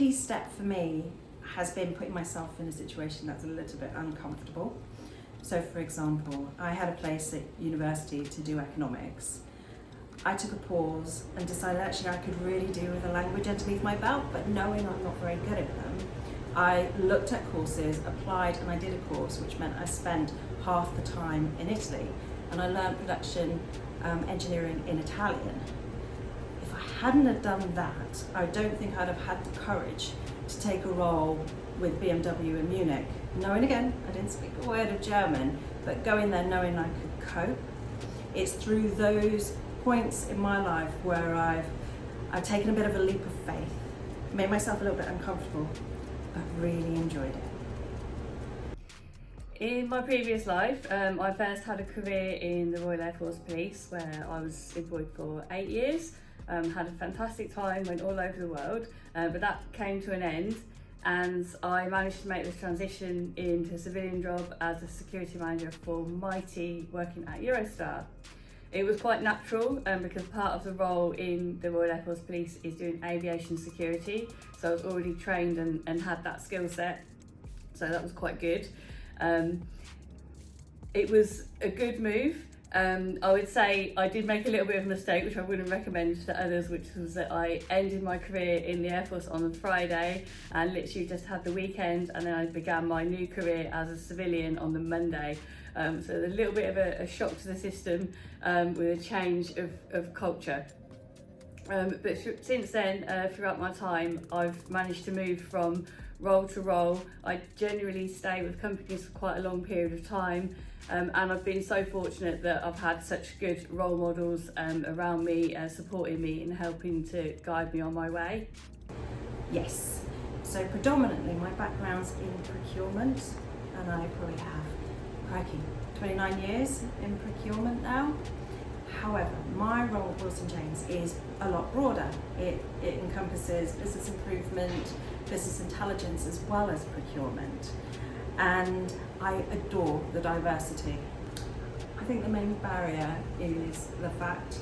key step for me has been putting myself in a situation that's a little bit uncomfortable. So for example, I had a place at university to do economics. I took a pause and decided actually I could really do with a language underneath my belt, but knowing I'm not very good at them, I looked at courses, applied, and I did a course, which meant I spent half the time in Italy, and I learned production engineering in Italian. If I hadn't have done that, I don't think I'd have had the courage to take a role with BMW in Munich. Knowing again, I didn't speak a word of German, but going there knowing I could cope. It's through those points in my life where I've taken a bit of a leap of faith, made myself a little bit uncomfortable, but really enjoyed it. In my previous life, I first had a career in the Royal Air Force Police where I was employed for 8 years. Had a fantastic time, went all over the world, but that came to an end, and I managed to make this transition into a civilian job as a security manager for Mighty, working at Eurostar. It was quite natural because part of the role in the Royal Air Force Police is doing aviation security, so I was already trained and had that skill set, so that was quite good. It was a good move. I would say I did make a little bit of a mistake, which I wouldn't recommend to others, which was that I ended my career in the Air Force on a Friday and literally just had the weekend, and then I began my new career as a civilian on the Monday. So a little bit of a shock to the system with a change of culture. But since then, throughout my time, I've managed to move from role to role. I generally stay with companies for quite a long period of time, and I've been so fortunate that I've had such good role models around me, supporting me and helping to guide me on my way. Yes, so predominantly my background's in procurement, and I probably have, 29 years in procurement now. However, my role at Wilson James is a lot broader. It encompasses business improvement, business intelligence, as well as procurement. And I adore the diversity. I think the main barrier is the fact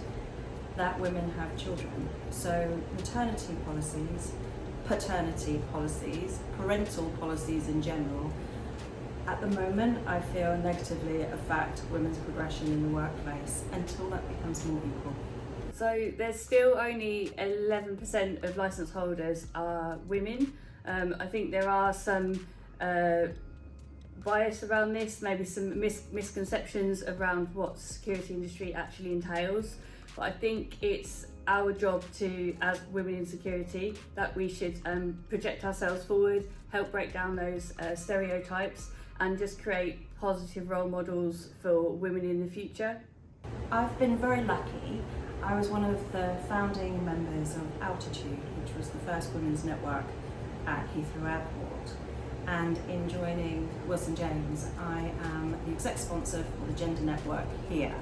that women have children. So maternity policies, paternity policies, parental policies in general, at the moment, I feel negatively affect women's progression in the workplace until that becomes more equal. So there's still only 11% of licence holders are women. I think there are some bias around this, maybe some misconceptions around what the security industry actually entails. But I think it's our job to, as women in security, that we should project ourselves forward, help break down those stereotypes, and just create positive role models for women in the future. I've been very lucky. I was one of the founding members of Altitude, which was the first women's network at Heathrow Airport. And in joining Wilson James, I am the exec sponsor for the Gender Network here.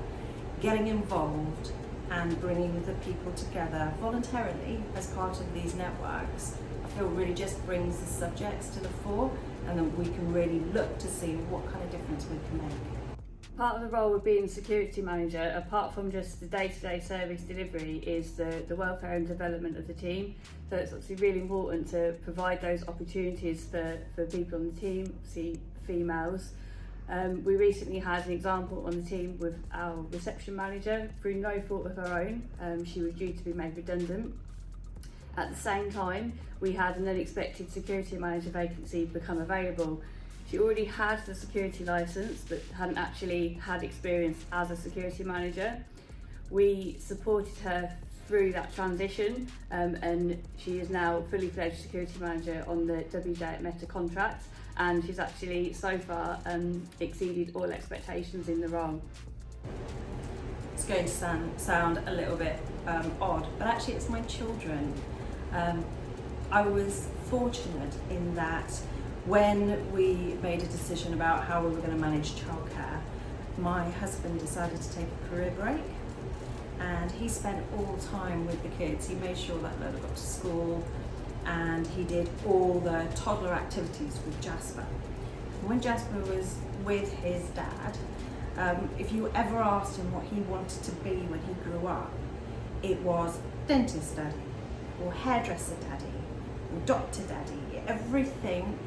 Getting involved and bringing the people together voluntarily as part of these networks, I feel really just brings the subjects to the fore, and then we can really look to see what kind of difference we can make. Part of the role of being a security manager, apart from just the day-to-day service delivery, is the welfare and development of the team. So it's obviously really important to provide those opportunities for people on the team, obviously females. We recently had an example on the team with our reception manager through no fault of her own. She was due to be made redundant. At the same time, we had an unexpected security manager vacancy become available. She already had the security licence but hadn't actually had experience as a security manager. We supported her through that transition, and she is now fully fledged security manager on the WJ at Meta contract, and she's actually so far exceeded all expectations in the role. It's going to sound a little bit odd, but actually it's my children. I was fortunate in that when we made a decision about how we were going to manage childcare, my husband decided to take a career break, and he spent all time with the kids. He made sure that Lola got to school, and he did all the toddler activities with Jasper. When Jasper was with his dad, if you ever asked him what he wanted to be when he grew up, it was dentist daddy, or hairdresser daddy, Dr. Daddy, everything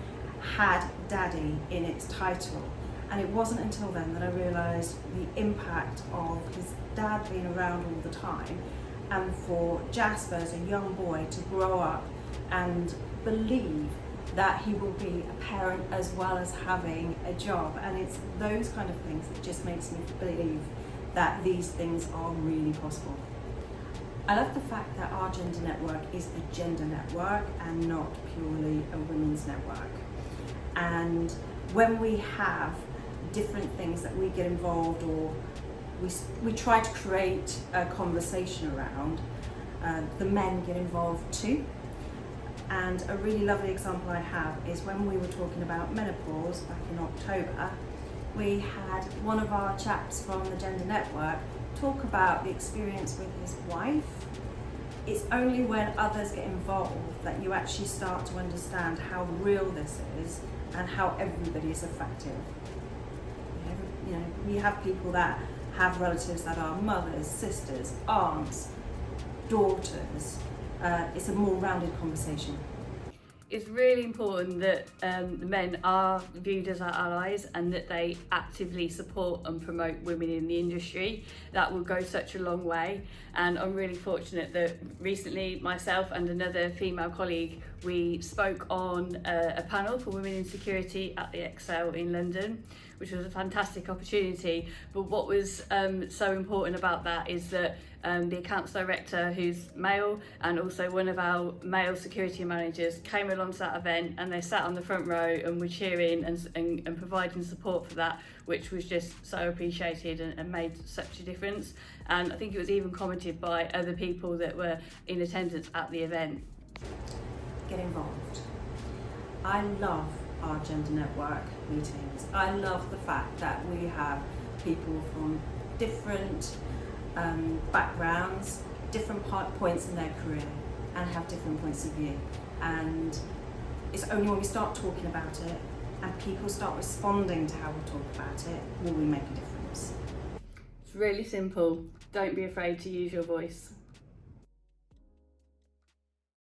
had Daddy in its title. And it wasn't until then that I realised the impact of his dad being around all the time, and for Jasper as a young boy to grow up and believe that he will be a parent as well as having a job. And it's those kind of things that just makes me believe that these things are really possible. I love the fact that our gender network is a gender network and not purely a women's network. And when we have different things that we get involved, or we try to create a conversation around, the men get involved too. And a really lovely example I have is when we were talking about menopause back in October, we had one of our chaps from the Gender Network talk about the experience with his wife. It's only when others get involved that you actually start to understand how real this is and how everybody is affected. You know, we have people that have relatives that are mothers, sisters, aunts, daughters. It's a more rounded conversation. It's really important that the men are viewed as our allies and that they actively support and promote women in the industry. That will go such a long way, and I'm really fortunate that recently myself and another female colleague, we spoke on a panel for women in security at the Excel in London, which was a fantastic opportunity. But what was so important about that is that the accounts director, who's male, and also one of our male security managers came along to that event, and they sat on the front row and were cheering and providing support for that, which was just so appreciated and made such a difference. And I think it was even commented by other people that were in attendance at the event. Get involved. I love our gender network meetings. I love the fact that we have people from different backgrounds, different points in their career, and have different points of view. And it's only when we start talking about it and people start responding to how we talk about it will we make a difference. It's really simple. Don't be afraid to use your voice.